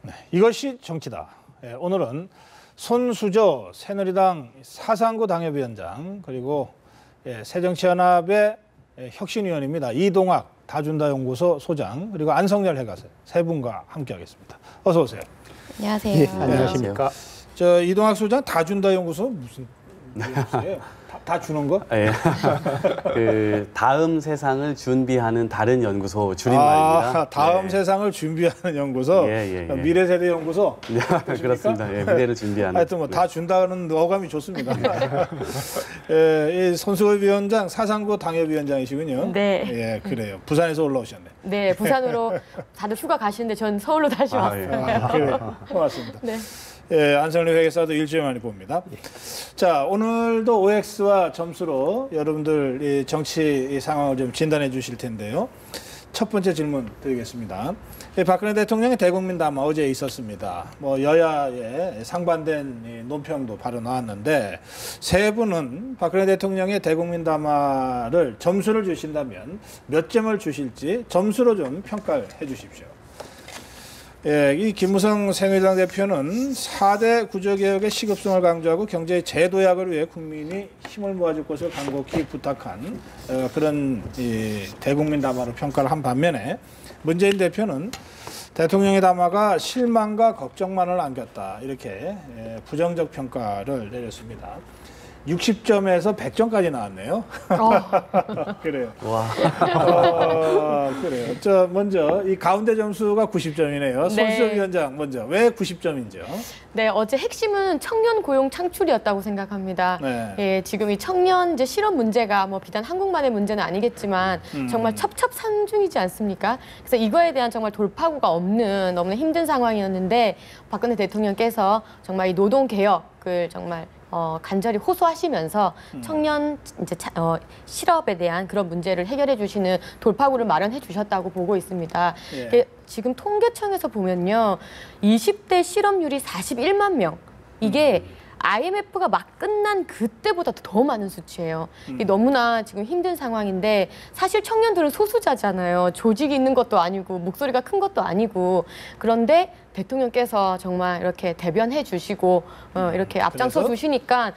네, 이것이 정치다. 예, 오늘은 손수저 새누리당 사상구 당협위원장 그리고 새정치연합의 혁신위원입니다. 이동학 다준다연구소 소장 그리고 안성열 해가세 세 분과 함께하겠습니다. 어서 오세요. 안녕하세요. 예, 안녕하십니까. 저 이동학 소장 다준다연구소 무슨 연구소예요? 다 주는 거? 예. 그 다음 세상을 준비하는 다른 연구소 줄임말입니다. 다음 네. 세상을 준비하는 연구소. 예. 미래세대 연구소. 그렇습니다. 예, 미래를 준비하는. 하여튼 뭐 다 준다는 어감이 좋습니다. 이 손수호 위원장 사상구 당협위원장이시군요. 네. 예, 그래요. 부산에서 올라오셨네. 네, 부산으로 다들 휴가 가시는데 전 서울로 다시 왔어요. 그래요. 고맙습니다. 네. 예, 안성래 회계사도 일주일 만에 봅니다. 자, 오늘도 OX와 점수로 여러분들 이 정치 상황을 좀 진단해 주실 텐데요. 첫 번째 질문 드리겠습니다. 박근혜 대통령의 대국민 담화 어제 있었습니다. 뭐 여야의 상반된 이 논평도 바로 나왔는데 세 분은 박근혜 대통령의 대국민 담화를 점수를 주신다면 몇 점을 주실지 점수로 좀 평가를 해 주십시오. 예, 이 김무성 새누리당 대표는 4대 구조개혁의 시급성을 강조하고 경제 제도약을 위해 국민이 힘을 모아줄 것을 간곡히 부탁한 그런 이 대국민 담화로 평가를 한 반면에 문재인 대표는 대통령의 담화가 실망과 걱정만을 안겼다 이렇게 부정적 평가를 내렸습니다. 60점에서 100점까지 나왔네요. 그래요. 와. 그래요. 저 먼저 이 가운데 점수가 90점이네요. 손수호 위원장 먼저 왜 90점인지요? 네, 어제 핵심은 청년 고용 창출이었다고 생각합니다. 네. 예, 지금 이 청년 이제 실업 문제가 뭐 비단 한국만의 문제는 아니겠지만 정말 첩첩산중이지 않습니까? 그래서 이거에 대한 정말 돌파구가 없는 너무나 힘든 상황이었는데 박근혜 대통령께서 정말 이 노동 개혁을 정말 간절히 호소하시면서 청년 이제 실업에 대한 그런 문제를 해결해 주시는 돌파구를 마련해 주셨다고 보고 있습니다. 예. 지금 통계청에서 보면요, 20대 실업률이 41만 명. 이게 IMF가 막 끝난 그때보다 더 많은 수치예요. 이게 너무나 지금 힘든 상황인데 사실 청년들은 소수자잖아요. 조직이 있는 것도 아니고 목소리가 큰 것도 아니고 그런데 대통령께서 정말 이렇게 대변해 주시고 이렇게 앞장서 주시니까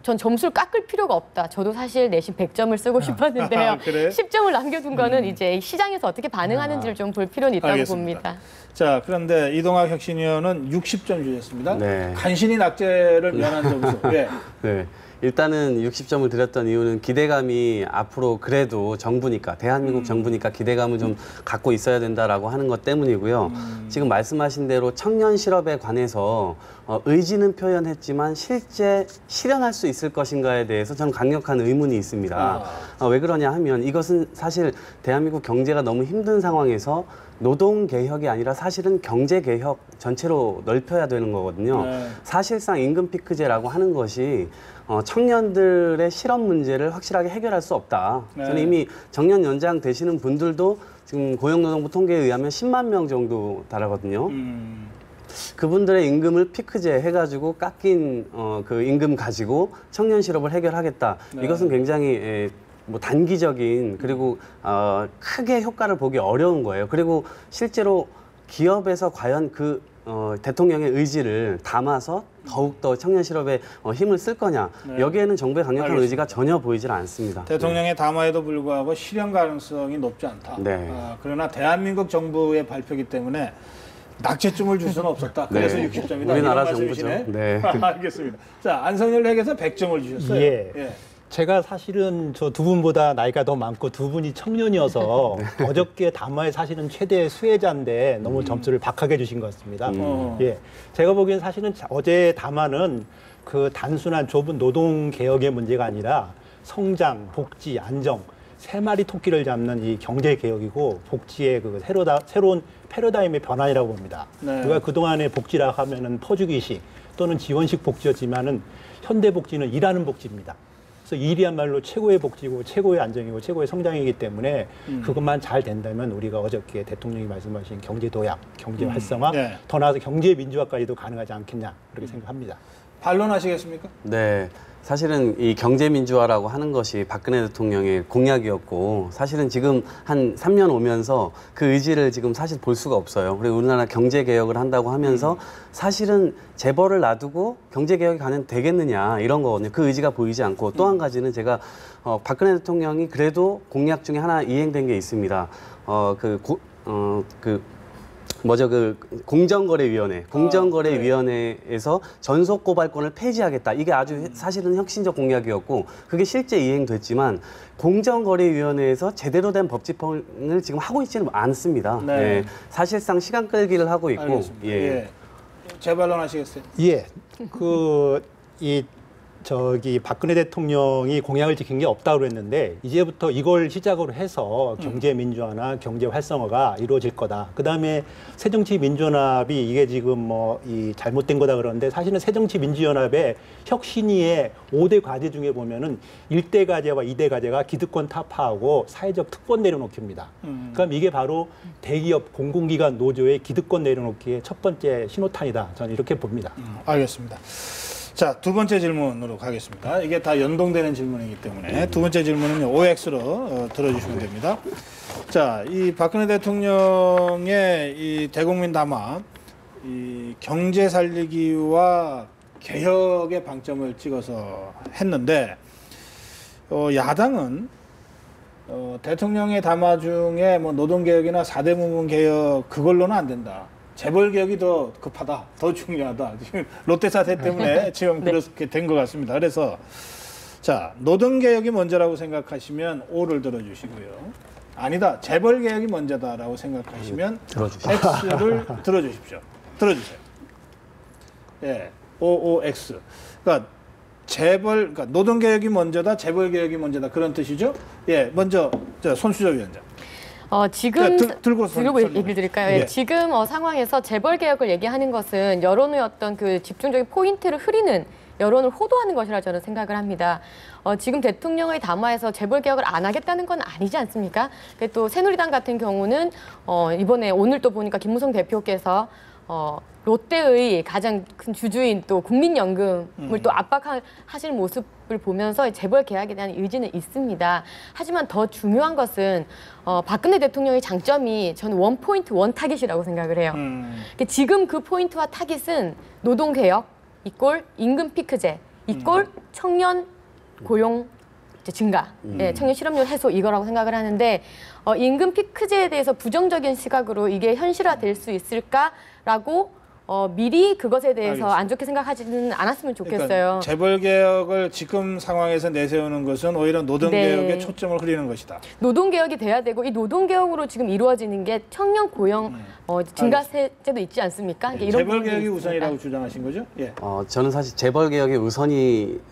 전 점수를 깎을 필요가 없다. 저도 사실 내신 100점을 쓰고 싶었는데요. 그래? 10점을 남겨둔 거는 이제 시장에서 어떻게 반응하는지를 좀 볼 필요는 있다고 알겠습니다. 봅니다. 자, 그런데 이동학 혁신위원은 60점 주셨습니다. 네. 간신히 낙제를 면한 점수. 예. 네. 일단은 60점을 드렸던 이유는 기대감이 앞으로 그래도 정부니까 대한민국 정부니까 기대감을 좀 갖고 있어야 된다라고 하는 것 때문이고요. 지금 말씀하신 대로 청년 실업에 관해서 의지는 표현했지만 실제 실현할 수 있을 것인가에 대해서 저는 강력한 의문이 있습니다. 왜 그러냐 하면 이것은 사실 대한민국 경제가 너무 힘든 상황에서 노동 개혁이 아니라 사실은 경제 개혁 전체로 넓혀야 되는 거거든요. 네. 사실상 임금 피크제라고 하는 것이 청년들의 실업 문제를 확실하게 해결할 수 없다. 네. 저는 이미 정년 연장 되시는 분들도 지금 고용노동부 통계에 의하면 10만 명 정도 달하거든요. 그분들의 임금을 피크제 해가지고 깎인 그 임금 가지고 청년 실업을 해결하겠다. 네. 이것은 굉장히 뭐 단기적인 그리고 크게 효과를 보기 어려운 거예요. 그리고 실제로 기업에서 과연 그 대통령의 의지를 담아서 더욱더 청년 실업에 힘을 쓸 거냐. 네. 여기에는 정부의 강력한 알겠습니다. 의지가 전혀 보이질 않습니다. 대통령의 담화에도 불구하고 실현 가능성이 높지 않다. 네. 그러나 대한민국 정부의 발표이기 때문에 낙제점을 줄 수는 없었다. 그래서 네. 60점이다. 우리나라 이런 정부죠. 말씀이시네. 네. 알겠습니다. 자, 안성열 회계사 100점을 주셨어요. 예. 제가 사실은 저 두 분보다 나이가 더 많고 두 분이 청년이어서 어저께 담화에 사실은 최대 수혜자인데 너무 점수를 박하게 주신 것 같습니다. 예, 제가 보기엔 사실은 어제 담화는 그 단순한 좁은 노동 개혁의 문제가 아니라 성장, 복지, 안정 세 마리 토끼를 잡는 이 경제 개혁이고 복지의 그 새로운 패러다임의 변화이라고 봅니다. 네. 우리가 그동안의 복지라 하면은 퍼주기식 또는 지원식 복지였지만은 현대 복지는 일하는 복지입니다. 그래서 일이야말로 최고의 복지고 최고의 안정이고 최고의 성장이기 때문에 그것만 잘 된다면 우리가 어저께 대통령이 말씀하신 경제 도약, 경제 활성화, 네. 더 나아가서 경제 민주화까지도 가능하지 않겠냐 그렇게 생각합니다. 반론하시겠습니까? 네. 사실은 이 경제민주화라고 하는 것이 박근혜 대통령의 공약이었고 사실은 지금 한 3년 오면서 그 의지를 지금 사실 볼 수가 없어요. 그리고 우리나라 경제개혁을 한다고 하면서 사실은 재벌을 놔두고 경제개혁이 가능 되겠느냐 이런 거거든요. 그 의지가 보이지 않고 또 한 가지는 제가 박근혜 대통령이 그래도 공약 중에 하나 이행된 게 있습니다. 공정거래위원회에서 전속 고발권을 폐지하겠다. 이게 아주 사실은 혁신적 공약이었고 그게 실제 이행됐지만 공정거래위원회에서 제대로 된 법 집행을 지금 하고 있지는 않습니다. 네. 예, 사실상 시간 끌기를 하고 있고 알겠습니다. 예. 예. 재반론하시겠어요? 예. 박근혜 대통령이 공약을 지킨 게 없다고 그랬는데 이제부터 이걸 시작으로 해서 경제 민주화나 경제 활성화가 이루어질 거다. 그다음에 새정치민주연합이 이게 지금 이 잘못된 거다 그러는데 사실은 새정치민주연합의 혁신위의 5대 과제 중에 보면은 1대 과제와 2대 과제가 기득권 타파하고 사회적 특권 내려놓기입니다. 그럼 이게 바로 대기업 공공기관 노조의 기득권 내려놓기의 첫 번째 신호탄이다. 저는 이렇게 봅니다. 알겠습니다. 자, 두 번째 질문으로 가겠습니다. 이게 다 연동되는 질문이기 때문에 두 번째 질문은 OX로 들어주시면 됩니다. 자, 이 박근혜 대통령의 이 대국민 담화, 이 경제 살리기와 개혁의 방점을 찍어서 했는데, 야당은 대통령의 담화 중에 뭐 노동개혁이나 4대 부문 개혁 그걸로는 안 된다. 재벌 개혁이 더 급하다, 더 중요하다. 지금 롯데 사태 때문에 지금 그렇게 된 것 같습니다. 그래서 자, 노동 개혁이 먼저라고 생각하시면 O를 들어주시고요. 아니다, 재벌 개혁이 먼저다라고 생각하시면 X를 들어주십시오. 들어주세요. 예, OOX. 그러니까 그러니까 노동 개혁이 먼저다, 재벌 개혁이 먼저다 그런 뜻이죠. 예, 먼저 손수저 위원장. 지금 들고 얘기를 드릴까요? 예. 지금 상황에서 재벌 개혁을 얘기하는 것은 여론의 어떤 그 집중적인 포인트를 흐리는 여론을 호도하는 것이라 저는 생각을 합니다. 지금 대통령의 담화에서 재벌 개혁을 안 하겠다는 건 아니지 않습니까? 또 새누리당 같은 경우는 이번에 오늘 또 보니까 김무성 대표께서 롯데의 가장 큰 주주인 또 국민연금을 또 압박하시는 모습을 보면서 재벌 개혁에 대한 의지는 있습니다. 하지만 더 중요한 것은 박근혜 대통령의 장점이 저는 원 포인트 원 타깃이라고 생각을 해요. 지금 그 포인트와 타깃은 노동 개혁 이꼴 임금 피크제 이꼴 청년 고용 증가, 청년 실업률 해소 이거라고 생각을 하는데 임금 피크제에 대해서 부정적인 시각으로 이게 현실화될 수 있을까라고 미리 그것에 대해서 알겠습니다. 안 좋게 생각하지는 않았으면 좋겠어요. 그러니까 재벌 개혁을 지금 상황에서 내세우는 것은 오히려 노동 개혁에 초점을 흐리는 것이다. 노동 개혁이 돼야 되고 이 노동 개혁으로 지금 이루어지는 게 청년 고용 증가세제도 있지 않습니까? 이런 재벌 부분이 개혁이 있습니다. 우선이라고 주장하신 거죠? 예. 저는 사실 재벌 개혁이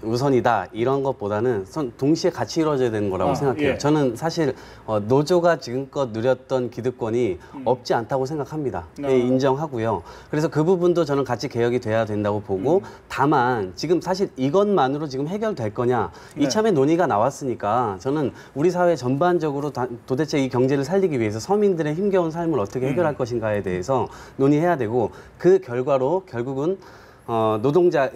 우선이다 이런 것보다는 동시에 같이 이루어져야 되는 거라고 생각해요. 예. 저는 사실 노조가 지금껏 누렸던 기득권이 없지 않다고 생각합니다. 예, 인정하고요. 그래서 그 부분도 저는 같이 개혁이 돼야 된다고 보고 다만 지금 사실 이것만으로 지금 해결될 거냐 이참에 논의가 나왔으니까 저는 우리 사회 전반적으로 도대체 이 경제를 살리기 위해서 서민들의 힘겨운 삶을 어떻게 해결할 것인가에 대해서 논의해야 되고 그 결과로 결국은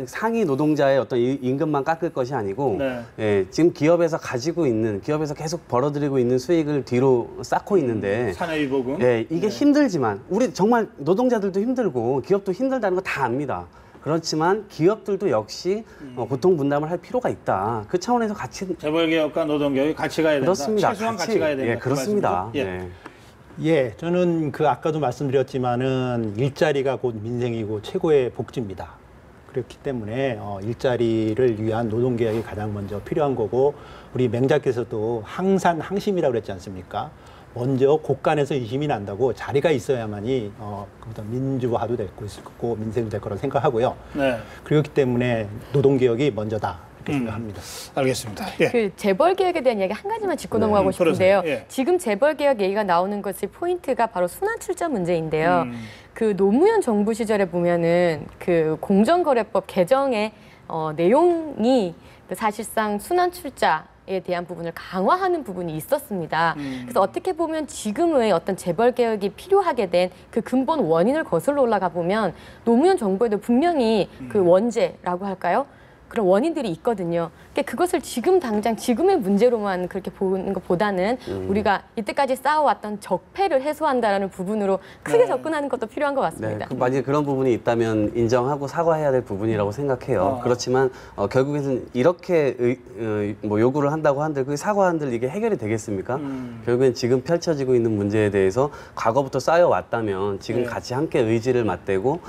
상위 노동자의 어떤 임금만 깎을 것이 아니고 예, 지금 기업에서 기업에서 계속 벌어들이고 있는 수익을 뒤로 쌓고 있는데 사내위보금. 예, 이게 힘들지만 우리 정말 노동자들도 힘들고 기업도 힘들다는 거 다 압니다. 그렇지만 기업들도 역시 고통 분담을 할 필요가 있다. 그 차원에서 같이 재벌 개혁과 노동 개혁이 같이 가야 된다. 그렇습니다. 최소한 같이 가야 된다. 예, 그렇습니다. 예. 예. 예, 저는 아까도 말씀드렸지만은 일자리가 곧 민생이고 최고의 복지입니다. 그렇기 때문에 일자리를 위한 노동 개혁이 가장 먼저 필요한 거고 우리 맹자께서도 항산 항심이라고 그랬지 않습니까? 먼저 곳간에서 이심이 난다고 자리가 있어야만이 민주화도 될 수 있고 민생도 될 거라고 생각하고요. 네. 그렇기 때문에 노동 개혁이 먼저다 이렇게 생각합니다. 알겠습니다. 예. 그 재벌 개혁에 대한 이야기 한 가지만 짚고 넘어가고 싶은데요. 예. 지금 재벌 개혁 얘기가 나오는 것의 포인트가 바로 순환 출자 문제인데요. 그 노무현 정부 시절에 보면은 그 공정거래법 개정의 내용이 사실상 순환 출자 대한 부분을 강화하는 부분이 있었습니다. 그래서 어떻게 보면 지금의 어떤 재벌 개혁이 필요하게 된 그 근본 원인을 거슬러 올라가 보면 노무현 정부에도 분명히 그 원죄라고 할까요? 그런 원인들이 있거든요. 그러니까 그것을 지금 당장 지금의 문제로만 그렇게 보는 것보다는 우리가 이때까지 쌓아왔던 적폐를 해소한다라는 부분으로 크게 접근하는 것도 필요한 것 같습니다. 네, 만약에 그런 부분이 있다면 인정하고 사과해야 될 부분이라고 생각해요. 그렇지만 결국에는 이렇게 뭐 요구를 한다고 한들 그 사과한들 이게 해결이 되겠습니까? 결국엔 지금 펼쳐지고 있는 문제에 대해서 과거부터 쌓여왔다면 지금 같이 함께 의지를 맞대고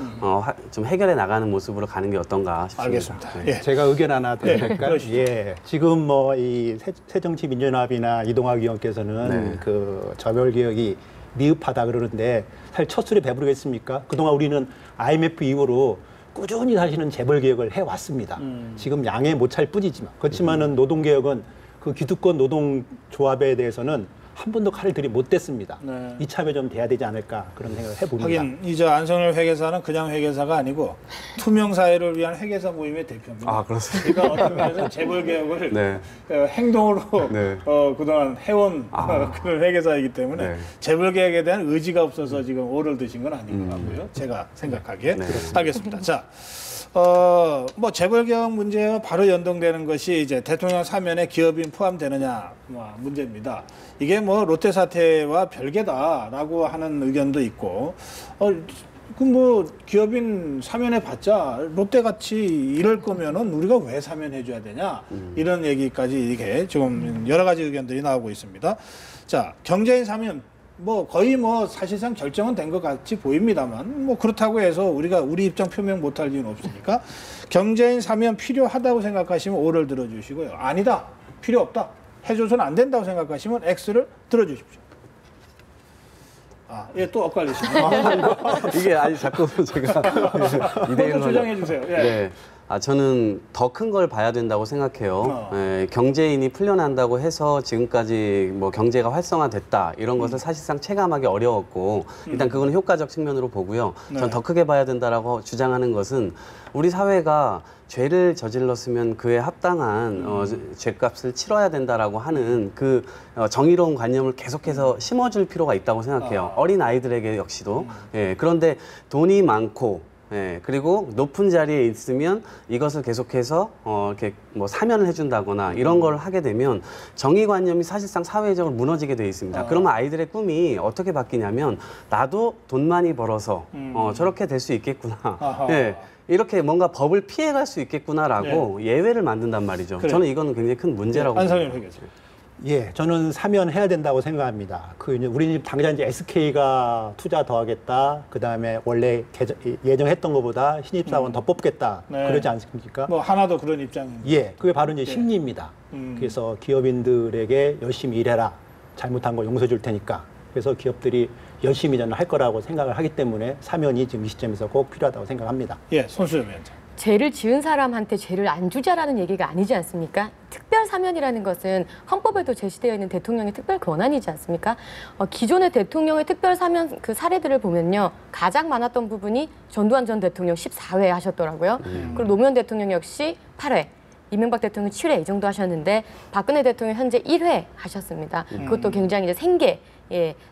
좀 해결해 나가는 모습으로 가는 게 어떤가 싶습니다. 알겠습니다. 네. 제가 의견 하나 드릴까요? 그러시죠. 예, 지금 뭐 이 새정치민주연합이나 이동학 의원께서는 그 저별 개혁이 미흡하다 그러는데 사실 첫 술에 배부르겠습니까? 그동안 우리는 IMF 이후로 꾸준히 사실은 재벌 개혁을 해왔습니다. 지금 양해 못 찰 뿐이지만 그렇지만은 노동 개혁은 그 기득권 노동조합에 대해서는 한 번도 칼을 들이 못 댔습니다. 이참에 좀 돼야 되지 않을까 그런 생각을 해봅니다. 하긴 이제 안성열 회계사는 그냥 회계사가 아니고 투명 사회를 위한 회계사 모임의 대표입니다. 아, 그렇습니다. 그러니까 어떤 면에서 재벌 개혁을 네. 행동으로 네. 그동안 해온 그런 회계사이기 때문에 네. 재벌 개혁에 대한 의지가 없어서 지금 오를 드신 건 아닌 것 같고요. 제가 생각하기에. 알겠습니다. 자. 뭐 재벌개혁 문제와 바로 연동되는 것이 이제 대통령 사면에 기업인 포함되느냐 문제입니다. 이게 뭐 롯데 사태와 별개다라고 하는 의견도 있고, 그 뭐 기업인 사면해 봤자 롯데 같이 이럴 거면은 우리가 왜 사면해줘야 되냐 이런 얘기까지 이게 지금 여러 가지 의견들이 나오고 있습니다. 자, 경제인 사면. 뭐 거의 뭐 사실상 결정은 된 것 같이 보입니다만 뭐 그렇다고 해서 우리가 우리 입장 표명 못할 이유는 없으니까 경제인 사면 필요하다고 생각하시면 O를 들어주시고요. 아니다, 필요 없다, 해줘서는 안 된다고 생각하시면 X를 들어주십시오. 예, 또 엇갈리시네요. 이게 아니 자꾸 제가 먼저 주장해 주세요. 예. 네. 저는 더 큰 걸 봐야 된다고 생각해요. 경제인이 풀려난다고 해서 지금까지 뭐 경제가 활성화됐다 이런 것을 사실상 체감하기 어려웠고 일단 그거는 효과적 측면으로 보고요. 전 더 크게 봐야 된다라고 주장하는 것은 우리 사회가 죄를 저질렀으면 그에 합당한 죄값을 치러야 된다라고 하는 그 정의로운 관념을 계속해서 심어줄 필요가 있다고 생각해요. 어린 아이들에게 역시도. 그런데 돈이 많고 그리고 높은 자리에 있으면 이것을 계속해서 이렇게 뭐 사면을 해준다거나 이런 걸 하게 되면 정의관념이 사실상 사회적으로 무너지게 돼 있습니다. 그러면 아이들의 꿈이 어떻게 바뀌냐면 나도 돈 많이 벌어서 저렇게 될 수 있겠구나. 이렇게 뭔가 법을 피해갈 수 있겠구나라고 예외를 만든단 말이죠. 그래. 저는 이거는 굉장히 큰 문제라고 안성열 생각해요. 회계사. 예, 저는 사면해야 된다고 생각합니다. 우리 당장 이제 SK가 투자 더 하겠다. 그 다음에 원래 예정했던 것보다 신입사원 더 뽑겠다. 그러지 않습니까? 뭐 하나도 그런 입장입니다. 예, 그게 바로 이제 심리입니다. 그래서 기업인들에게 열심히 일해라. 잘못한 거 용서해 줄 테니까. 그래서 기업들이 열심히 저는 할 거라고 생각을 하기 때문에 사면이 지금 이 시점에서 꼭 필요하다고 생각합니다. 예, 손수연 위원장. 죄를 지은 사람한테 죄를 안 주자라는 얘기가 아니지 않습니까? 특별 사면이라는 것은 헌법에도 제시되어 있는 대통령의 특별 권한이지 않습니까? 기존의 대통령의 특별 사면 그 사례들을 보면요. 가장 많았던 부분이 전두환 전 대통령 14회 하셨더라고요. 그리고 노무현 대통령 역시 8회. 이명박 대통령 7회 이 정도 하셨는데 박근혜 대통령 현재 1회 하셨습니다. 그것도 굉장히 이제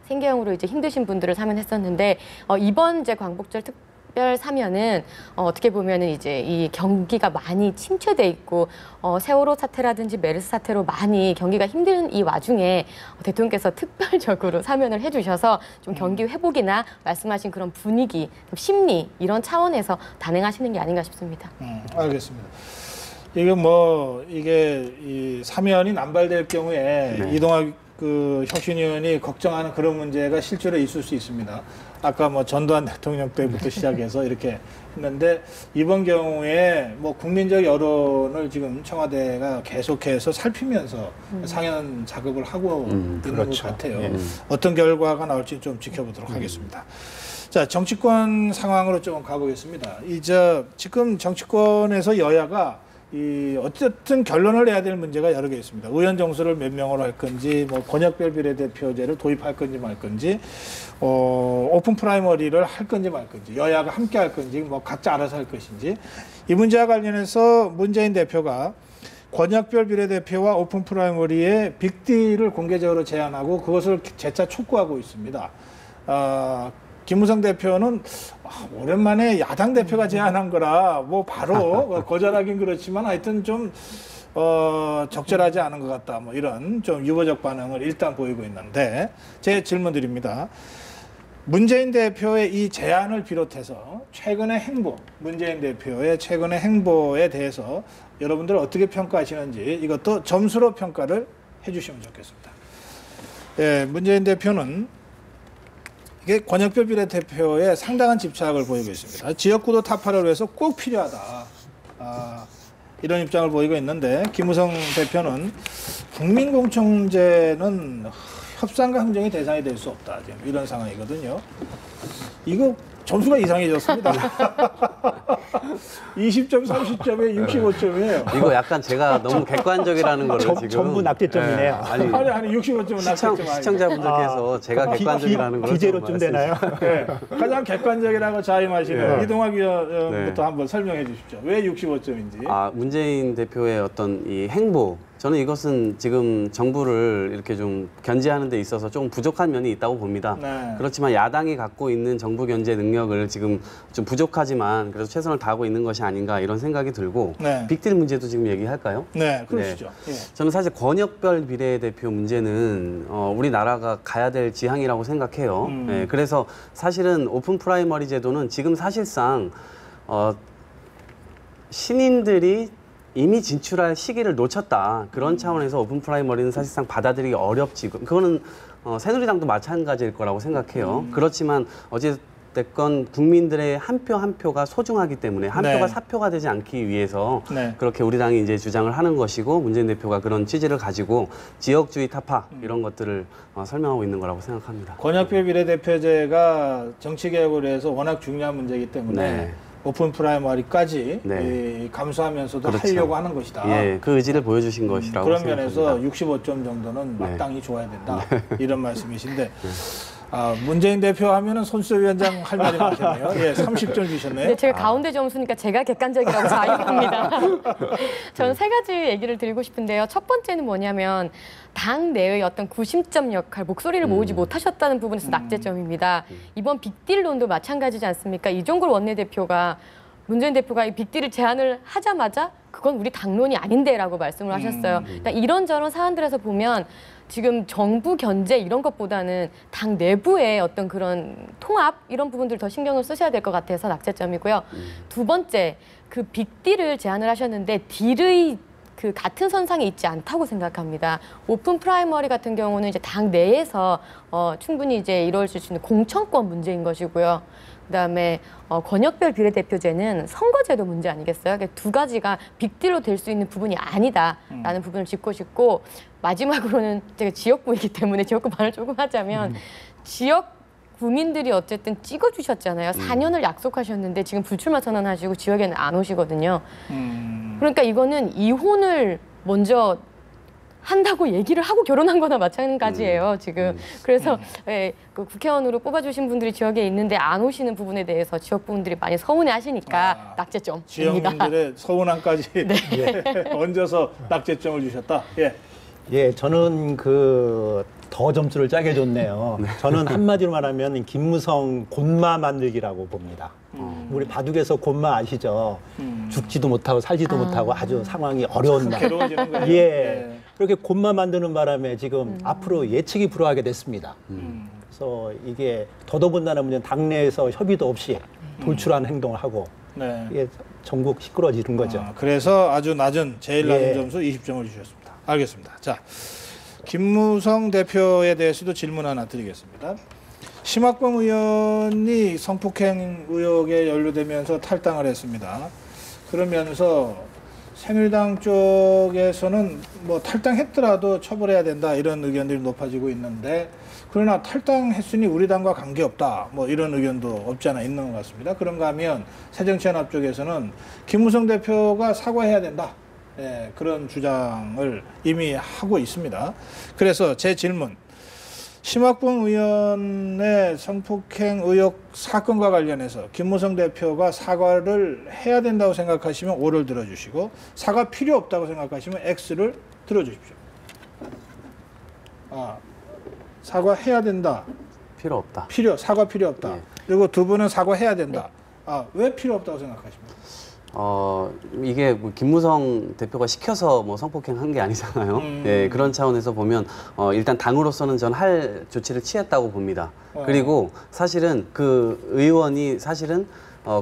생계형으로 이제 힘드신 분들을 사면했었는데 이번 이제 광복절 특별 사면은 어떻게 보면은 이제 이 경기가 많이 침체돼 있고 세월호 사태라든지 메르스 사태로 많이 경기가 힘든 이 와중에 대통령께서 특별적으로 사면을 해주셔서 좀 경기 회복이나 말씀하신 그런 분위기, 심리 이런 차원에서 단행하시는 게 아닌가 싶습니다. 알겠습니다. 이게 이 사면이 남발될 경우에 이동학 그 혁신위원이 걱정하는 그런 문제가 실제로 있을 수 있습니다. 아까 뭐 전두환 대통령 때부터 시작해서 이렇게 했는데 이번 경우에 뭐 국민적 여론을 지금 청와대가 계속해서 살피면서 상연 작업을 하고 있는 그렇죠. 것 같아요. 예. 어떤 결과가 나올지 좀 지켜보도록 하겠습니다. 자, 정치권 상황으로 좀 가보겠습니다. 지금 정치권에서 여야가 어쨌든 결론을 내야 될 문제가 여러 개 있습니다. 의원 정수를 몇 명으로 할 건지, 뭐 권역별 비례대표제를 도입할 건지 말 건지, 오픈 프라이머리를 할 건지 말 건지, 여야가 함께 할 건지, 뭐 각자 알아서 할 것인지, 이 문제와 관련해서 문재인 대표가 권역별 비례대표와 오픈 프라이머리의 빅딜을 공개적으로 제안하고 그것을 재차 촉구하고 있습니다. 김무성 대표는 오랜만에 야당 대표가 제안한 거라 뭐 바로 거절하긴 그렇지만 하여튼 좀 적절하지 않은 것 같다. 뭐 이런 좀 유보적 반응을 일단 보이고 있는데 제 질문 드립니다. 문재인 대표의 이 제안을 비롯해서 최근의 행보, 문재인 대표의 최근의 행보에 대해서 여러분들 어떻게 평가하시는지 이것도 점수로 평가를 해주시면 좋겠습니다. 예, 문재인 대표는 이게 권역별 비례대표에 상당한 집착을 보이고 있습니다. 지역구도 타파를 위해서 꼭 필요하다. 이런 입장을 보이고 있는데 김무성 대표는 국민공청제는 협상과 흥정의 대상이 될 수 없다. 지금 이런 상황이거든요. 이거 점수가 이상해졌습니다. 20점, 30점에 65점이에요. 이거 약간 제가 너무 객관적이라는 거를 지금 전부 낙제점이네요. 아니 65점은 낙제점 시청자분들께서 제가 객관적이라는 걸 비제로 좀 되나요? 네, 가장 객관적이라고 자임하시는 이동학 위원부터 한번 설명해 주십시오. 왜 65점인지. 문재인 대표의 어떤 이 행보, 저는 이것은 지금 정부를 이렇게 좀 견제하는 데 있어서 조금 부족한 면이 있다고 봅니다. 네. 그렇지만 야당이 갖고 있는 정부 견제 능력을 지금 좀 부족하지만 그래서 최선을 다하고 있는 것이 아닌가 이런 생각이 들고 네. 빅딜 문제도 지금 얘기할까요? 네, 그러시죠. 예. 저는 사실 권역별 비례대표 문제는 우리나라가 가야 될 지향이라고 생각해요. 네, 그래서 사실은 오픈 프라이머리 제도는 지금 사실상 신인들이 이미 진출할 시기를 놓쳤다. 그런 차원에서 오픈 프라이머리는 사실상 받아들이기 어렵지. 그거는 새누리당도 마찬가지일 거라고 생각해요. 그렇지만 어쨌든 국민들의 한 표 한 표가 소중하기 때문에 한 네. 표가 사표가 되지 않기 위해서 네. 그렇게 우리 당이 이제 주장을 하는 것이고 문재인 대표가 그런 취지를 가지고 지역주의 타파 이런 것들을 설명하고 있는 거라고 생각합니다. 권역별 비례대표제가 정치개혁을 위해서 워낙 중요한 문제이기 때문에 네. 오픈 프라이머리까지 네. 감수하면서도 그렇죠. 하려고 하는 것이다. 예, 그 의지를 보여주신 것이라고 그런 생각합니다. 면에서 65점 정도는 마땅히 줘야 된다. 이런 말씀이신데 문재인 대표 하면은 손수호 위원장 할 말이 많겠네요. 예, 30점 주셨네요. 네, 제가 가운데 점수니까 제가 객관적이라고 자임합니다. 저는 세 가지 얘기를 드리고 싶은데요. 첫 번째는 뭐냐면 당 내의 어떤 구심점 역할, 목소리를 모으지 못하셨다는 부분에서 낙제점입니다. 이번 빅딜론도 마찬가지지 않습니까? 이종걸 원내대표가 문재인 대표가 이 빅딜을 제안을 하자마자 그건 우리 당론이 아닌데라고 말씀을 하셨어요. 그러니까 이런저런 사안들에서 보면 지금 정부 견제 이런 것보다는 당 내부의 어떤 그런 통합 이런 부분들 더 신경을 쓰셔야 될 것 같아서 낙제점이고요. 두 번째, 그 빅딜을 제안을 하셨는데 딜의 그 같은 선상에 있지 않다고 생각합니다. 오픈 프라이머리 같은 경우는 이제 당 내에서 충분히 이제 이루어질 수 있는 공천권 문제인 것이고요. 그다음에 권역별 비례대표제는 선거제도 문제 아니겠어요? 그러니까 두 가지가 빅딜로 될 수 있는 부분이 아니다라는 부분을 짚고 싶고 마지막으로는 제가 지역구이기 때문에 지역구 반을 조금 하자면 지역 국민들이 어쨌든 찍어주셨잖아요. 4년을 약속하셨는데 지금 불출마 선언하시고 지역에는 안 오시거든요. 그러니까 이거는 이혼을 먼저 한다고 얘기를 하고 결혼한 거나 마찬가지예요, 지금. 그래서 예, 그 국회의원으로 뽑아주신 분들이 지역에 있는데 안 오시는 부분에 대해서 지역 분들이 많이 서운해 하시니까 낙제점입니다. 지역민들의 서운함까지 얹어서 낙제점을 주셨다. 예. 예, 저는 더 점수를 짜게 줬네요. 저는 한마디로 말하면 김무성 곤마 만들기라고 봅니다. 우리 바둑에서 곤마 아시죠? 죽지도 못하고 살지도 못하고 아주 상황이 어려운 날. 괴로워지는 거예요. 예. 예. 그렇게 곤마 만드는 바람에 지금 앞으로 예측이 불허하게 됐습니다. 그래서 이게 더더군다나 문제는 당내에서 협의도 없이 돌출한 행동을 하고 네. 이게 전국 시끄러지는 거죠. 그래서 아주 낮은 제일 낮은 예. 점수 20점을 주셨습니다. 알겠습니다. 자, 김무성 대표에 대해서도 질문 하나 드리겠습니다. 심학범 의원이 성폭행 의혹에 연루되면서 탈당을 했습니다. 그러면서 새누리당 쪽에서는 뭐 탈당했더라도 처벌해야 된다 이런 의견들이 높아지고 있는데 그러나 탈당했으니 우리 당과 관계없다 뭐 이런 의견도 없지 않아 있는 것 같습니다. 그런가 하면 새정치연합 쪽에서는 김무성 대표가 사과해야 된다. 그런 주장을 이미 하고 있습니다. 그래서 제 질문, 심학봉 의원의 성폭행 의혹 사건과 관련해서 김무성 대표가 사과를 해야 된다고 생각하시면 O를 들어주시고 사과 필요 없다고 생각하시면 X를 들어주십시오. 사과해야 된다. 필요 없다. 사과 필요 없다. 예. 그리고 두 분은 사과해야 된다. 왜 필요 없다고 생각하십니까? 이게 뭐 김무성 대표가 시켜서 뭐 성폭행 한 게 아니잖아요. 예, 그런 차원에서 보면 일단 당으로서는 전 할 조치를 취했다고 봅니다. 그리고 사실은 그 의원이 사실은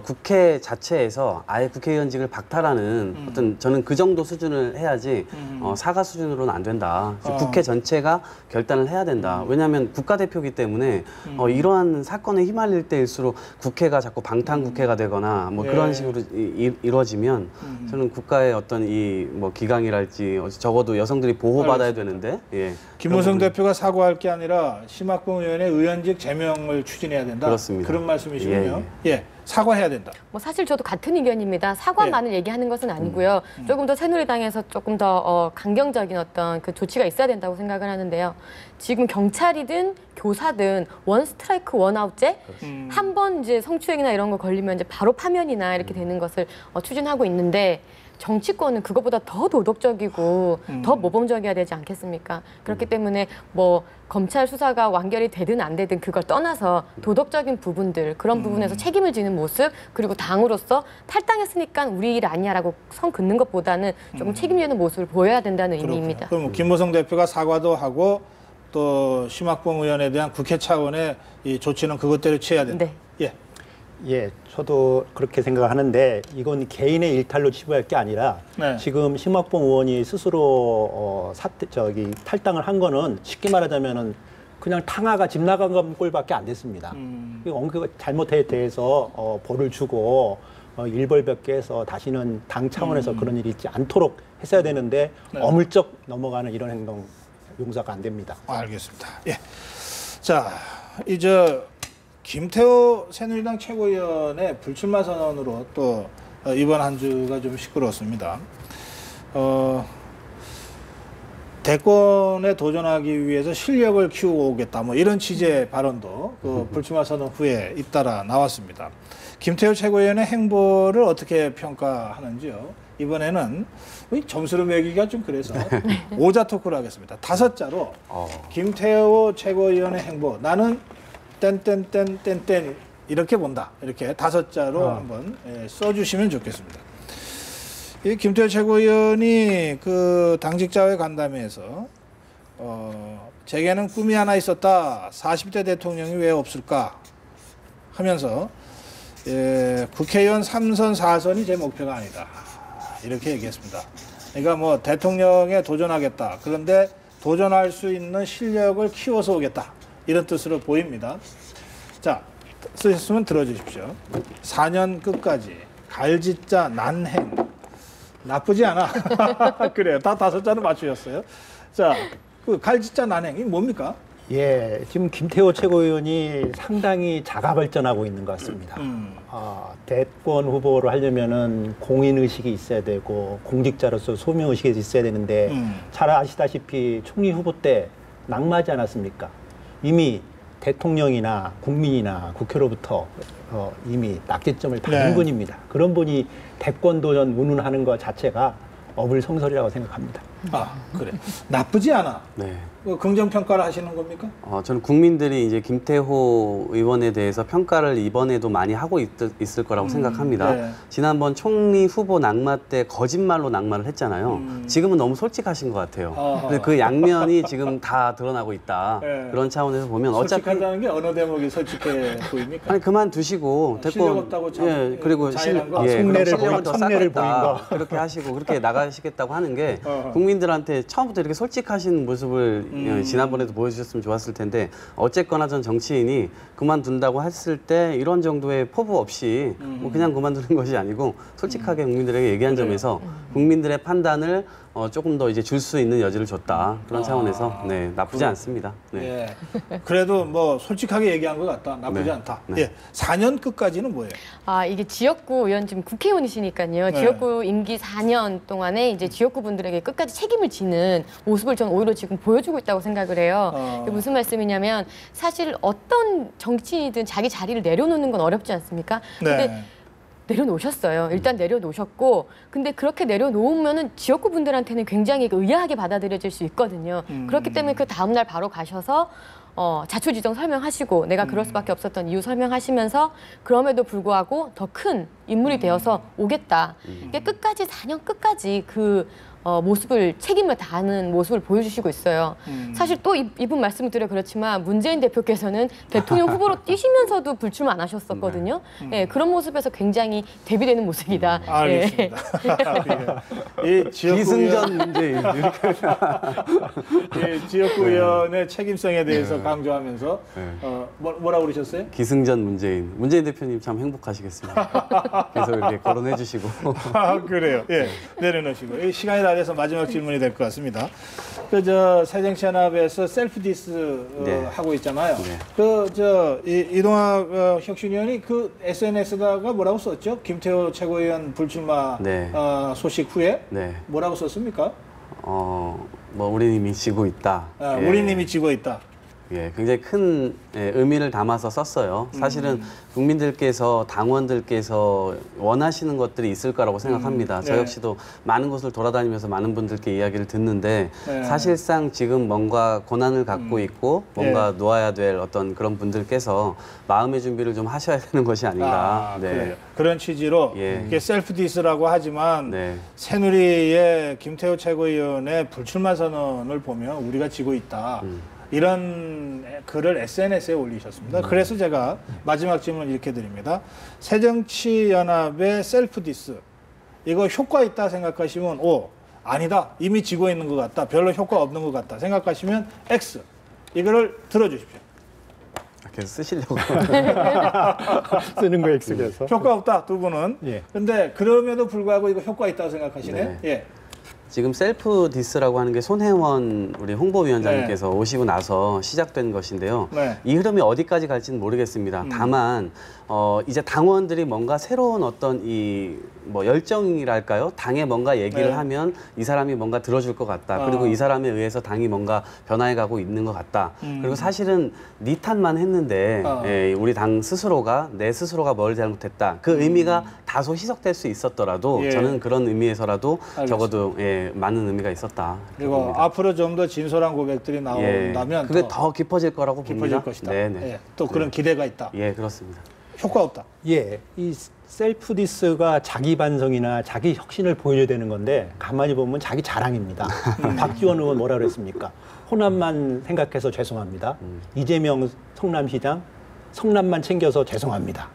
국회 자체에서 아예 국회의원직을 박탈하는 어떤 저는 그 정도 수준을 해야지 사과 수준으로는 안 된다. 국회 전체가 결단을 해야 된다. 왜냐하면 국가대표이기 때문에 이러한 사건에 휘말릴 때일수록 국회가 자꾸 방탄국회가 되거나 뭐 그런 식으로 이루어지면 저는 국가의 어떤 이 뭐 기강이랄지 적어도 여성들이 보호받아야 되는데 예. 김무성 대표가 사과할 게 아니라 심학봉 의원의 의원직 제명을 추진해야 된다. 그렇습니다. 그런 말씀이시군요. 예. 사과해야 된다. 뭐 사실 저도 같은 의견입니다. 사과만을 얘기하는 것은 아니고요. 조금 더 새누리당에서 조금 더 강경적인 어떤 그 조치가 있어야 된다고 생각을 하는데요. 지금 경찰이든 교사든 원 스트라이크 원 아웃제 한 번 이제 성추행이나 이런 거 걸리면 이제 바로 파면이나 이렇게 되는 것을 추진하고 있는데 정치권은 그것보다 더 도덕적이고 더 모범적이어야 되지 않겠습니까? 그렇기 때문에 뭐 검찰 수사가 완결이 되든 안 되든 그걸 떠나서 도덕적인 부분들 그런 부분에서 책임을 지는 모습 그리고 당으로서 탈당했으니까 우리 일 아니야라고 선 긋는 것보다는 조금 책임지는 모습을 보여야 된다는 의미입니다. 그럼 김무성 대표가 사과도 하고 또 심학봉 의원에 대한 국회 차원의 이 조치는 그것대로 취해야 된다. 네. 예. 예, 저도 그렇게 생각하는데 이건 개인의 일탈로 치부할 게 아니라 네. 지금 심학봉 의원이 스스로 탈당을 한 거는 쉽게 말하자면은 그냥 탕아가 집 나간 꼴밖에 안 됐습니다. 그 잘못에 대해서 벌을 주고 일벌백계 해서 다시는 당 차원에서 그런 일이 있지 않도록 했어야 되는데 어물쩍 넘어가는 이런 행동 용서가 안 됩니다. 알겠습니다. 예. 자, 이제 김태호 새누리당 최고위원의 불출마 선언으로 또 이번 한 주가 좀 시끄러웠습니다. 대권에 도전하기 위해서 실력을 키우고 오겠다. 뭐 이런 취지의 발언도 그 불출마 선언 후에 잇따라 나왔습니다. 김태호 최고위원의 행보를 어떻게 평가하는지요? 이번에는 점수를 매기기가 좀 그래서 오자 토크를 하겠습니다. 5자로 김태호 최고위원의 행보 나는 땡땡땡땡땡 이렇게 본다. 이렇게 5자로 한번 써주시면 좋겠습니다. 이 김태호 최고위원이 그 당직자회 간담회에서 제게는 꿈이 하나 있었다. 40대 대통령이 왜 없을까 하면서 국회의원 3선 4선이 제 목표가 아니다. 이렇게 얘기했습니다. 그러니까 뭐 대통령에 도전하겠다. 그런데 도전할 수 있는 실력을 키워서 오겠다. 이런 뜻으로 보입니다. 자, 쓰셨으면 들어주십시오. 4년 끝까지 갈짓자 난행 나쁘지 않아. 그래요. 다 5자는 맞추셨어요. 자, 그 갈짓자 난행 이 뭡니까? 예, 지금 김태호 최고위원이 상당히 자가발전하고 있는 것 같습니다. 대권 후보를 하려면은 공인의식이 있어야 되고 공직자로서 소명의식이 있어야 되는데 잘 아시다시피 총리 후보 때 낙마하지 않았습니까? 이미 대통령이나 국민이나 국회로부터 이미 낙제점을 받은 분입니다. 그런 분이 대권 도전 운운하는 것 자체가 어불성설이라고 생각합니다. 그래. 나쁘지 않아. 네. 긍정평가를 하시는 겁니까? 저는 국민들이 이제 김태호 의원에 대해서 평가를 이번에도 많이 하고 있을 거라고 생각합니다. 네. 지난번 총리 후보 낙마 때 거짓말로 낙마를 했잖아요. 지금은 너무 솔직하신 것 같아요. 근데 그 양면이 지금 다 드러나고 있다. 네. 그런 차원에서 보면 어차피 솔직하다는 게 어느 대목이 솔직해 보입니까? 아니 그만두시고 실력 없다고 참 그리고 자인한 거? 실력을 더 속내를 쌓겠다. 보인 거. 그렇게 하시고 그렇게 나가시겠다고 하는 게 국민들한테 처음부터 이렇게 솔직하신 모습을 지난번에도 보여주셨으면 좋았을 텐데 어쨌거나 전 정치인이 그만둔다고 했을 때 이런 정도의 포부 없이 뭐 그냥 그만두는 것이 아니고 솔직하게 국민들에게 얘기한 점에서 국민들의 판단을 조금 더 이제 줄 수 있는 여지를 줬다. 그런 차원에서 네, 나쁘지 않습니다. 네. 예. 그래도 뭐 솔직하게 얘기한 것 같다. 나쁘지 네. 않다. 네. 예. 4년 끝까지는 뭐예요? 이게 지역구 의원 지금 국회의원이시니까요. 네. 지역구 임기 4년 동안에 이제 지역구 분들에게 끝까지 책임을 지는 모습을 저는 오히려 지금 보여주고 있다고 생각을 해요. 이게 무슨 말씀이냐면 사실 어떤 정치인이든 자기 자리를 내려놓는 건 어렵지 않습니까? 근데 네. 내려놓으셨어요. 일단 내려놓으셨고, 근데 그렇게 내려놓으면은 지역구 분들한테는 굉장히 의아하게 받아들여질 수 있거든요. 그렇기 때문에 그 다음날 바로 가셔서 자초지종 설명하시고 내가 그럴 수밖에 없었던 이유 설명하시면서 그럼에도 불구하고 더 큰 인물이 되어서 오겠다. 이게 끝까지 4년 끝까지 그 모습을 책임을 다하는 모습을 보여주시고 있어요. 사실 또 이분 말씀을 드려 그렇지만 문재인 대표께서는 대통령 후보로 뛰시면서도 불출마 안 하셨었거든요. 예, 그런 모습에서 굉장히 대비되는 모습이다. 알겠습니다. 이 지역구 기승전 문재인 이렇게 이 지역구 의원의 책임성에 대해서 강조하면서 뭐라고 그러셨어요? 기승전 문재인 대표님 참 행복하시겠습니다. 계속 이렇게 거론해 주시고 그래요. 예, 내려놓으시고 이 시간이 다 돼서 마지막 질문이 될 것 같습니다. 그 새정치연합에서 셀프 디스 네. 하고 있잖아요. 네. 이동학 혁신위원이 그 SNS다가 뭐라고 썼죠? 김태호 최고위원 불출마 네. 소식 후에 네. 뭐라고 썼습니까? 뭐 우리 이미 지고 있다. 예. 우리 님이 지고 있다. 예, 굉장히 큰 의미를 담아서 썼어요. 사실은 국민들께서 당원들께서 원하시는 것들이 있을 거라고 생각합니다. 저 네. 역시도 많은 곳을 돌아다니면서 많은 분들께 이야기를 듣는데 네. 사실상 지금 뭔가 고난을 갖고 있고 뭔가 놓아야 될 어떤 그런 분들께서 마음의 준비를 좀 하셔야 되는 것이 아닌가. 그래요. 그런 취지로 예. 이게 셀프 디스라고 하지만 네. 새누리의 김태호 최고위원의 불출마 선언을 보면 우리가 지고 있다. 이런 글을 SNS에 올리셨습니다. 그래서 제가 마지막 질문 이렇게 드립니다. 새정치연합의 셀프 디스 이거 효과 있다 생각하시면 O, 아니다 이미 지고 있는 것 같다, 별로 효과 없는 것 같다 생각하시면 X, 이거를 들어주십시오. 계속 쓰시려고. 쓰는 거 X에서. 효과 없다 두 분은. 예. 근데 그럼에도 불구하고 이거 효과 있다고 생각하시네. 네. 예. 지금 셀프 디스라고 하는 게 손혜원 우리 홍보위원장님께서 오시고 나서 시작된 것인데요. 네. 이 흐름이 어디까지 갈지는 모르겠습니다. 다만 이제 당원들이 뭔가 새로운 어떤 뭐 열정이랄까요? 당에 뭔가 얘기를 네. 하면 이 사람이 뭔가 들어줄 것 같다. 그리고 이 사람에 의해서 당이 뭔가 변화해가고 있는 것 같다. 그리고 사실은 네 탓만 했는데 우리 당 스스로가 내 스스로가 뭘 잘못했다. 그 의미가 다소 희석될 수 있었더라도 예. 저는 그런 의미에서라도 알겠습니다. 적어도 많은 의미가 있었다. 그리고 봅니다. 앞으로 좀 더 진솔한 고백들이 나온다면 그게 더 깊어질 거라고 깊어질 봅니다. 것이다. 네네. 예. 또 그런 기대가 있다. 예, 그렇습니다. 효과 없다. 예, 이 셀프 디스가 자기 반성이나 자기 혁신을 보여줘야 되는 건데 가만히 보면 자기 자랑입니다. 박지원 의원 뭐라 그랬습니까? 호남만 생각해서 죄송합니다. 이재명 성남시장 성남만 챙겨서 죄송합니다.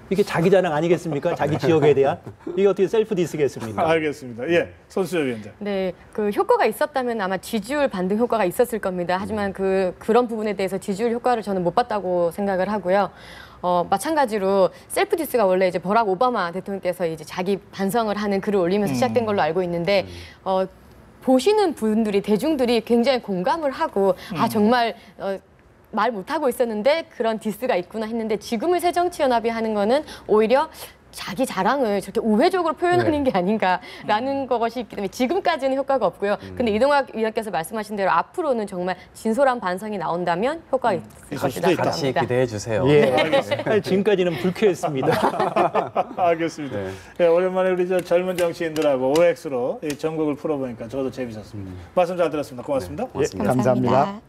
이게 자기 자랑 아니겠습니까? 자기 지역에 대한 이게 어떻게 셀프 디스겠습니까? 알겠습니다. 예, 손수여 위원장. 네, 그 효과가 있었다면 아마 지지율 반등 효과가 있었을 겁니다. 하지만 그런 부분에 대해서 지지율 효과를 저는 못 봤다고 생각을 하고요. 마찬가지로 셀프 디스가 원래 이제 버락 오바마 대통령께서 이제 자기 반성을 하는 글을 올리면서 시작된 걸로 알고 있는데 보시는 분들이 대중들이 굉장히 공감을 하고 정말 말 못하고 있었는데 그런 디스가 있구나 했는데 지금의 새정치연합이 하는 거는 오히려 자기 자랑을 저렇게 우회적으로 표현하는 게 아닌가라는 것이 있기 때문에 지금까지는 효과가 없고요. 근데 이동학 위원께서 말씀하신 대로 앞으로는 정말 진솔한 반성이 나온다면 효과가 있을 있을 것이다. 수도 있다. 같이 생각합니다. 기대해 주세요. 예, 지금까지는 불쾌했습니다. 알겠습니다. 네. 예, 오랜만에 우리 젊은 정치인들하고 OX로 이 전국을 풀어보니까 저도 재밌었습니다. 말씀 잘 들었습니다. 고맙습니다. 고맙습니다. 감사합니다.